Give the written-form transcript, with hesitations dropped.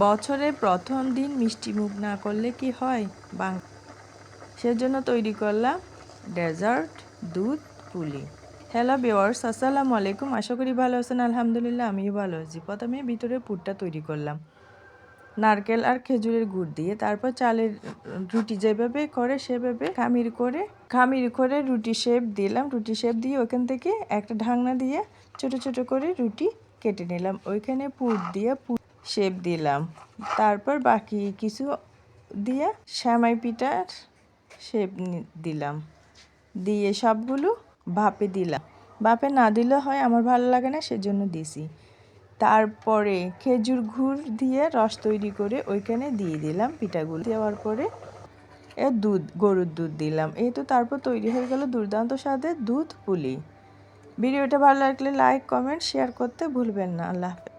বছরের প্রথম দিন মিষ্টি মুখ না করলে কি হয় সেজন্য তৈরি করলাম ডেজার্ট দুধ পুলি। হ্যালো ভিউয়ার্স, আসসালামু আলাইকুম। আশা করি ভালো আছেন। আলহামদুলিল্লাহ আমিও ভালো আছি। প্রথমে ভিতরে পুরটা তৈরি করলাম নারকেল আর খেজুরের গুড় দিয়ে। তারপর চালের রুটি যেভাবে করে সেভাবে খামির করে রুটি শেপ দিলাম। রুটি শেপ দিয়ে ওখান থেকে একটা ঢাকনা দিয়ে ছোট ছোট করে রুটি কেটে নিলাম। ওইখানে পুর দিয়ে শেপ দিলাম। তারপর বাকি কিছু দিয়ে সেমাই পিঠার শেপ দিলাম, দিয়ে সবগুলো ভাপে দিলাম। ভাপে না দিলে হয় আমার ভালো লাগে না, সেজন্য দিছি। তারপরে খেজুর গুড় দিয়ে রস তৈরি করে ওইখানে দিয়ে দিলাম পিঠাগুলো। দেওয়ার পরে গরুর দুধ দিলাম। এই তো তারপর তৈরি হয়ে গেল দুর্দান্ত স্বাদের দুধ পুলি। ভিডিওটা ভালো লাগলে লাইক কমেন্ট শেয়ার করতে ভুলবেন না। আল্লাহ হাফেজ।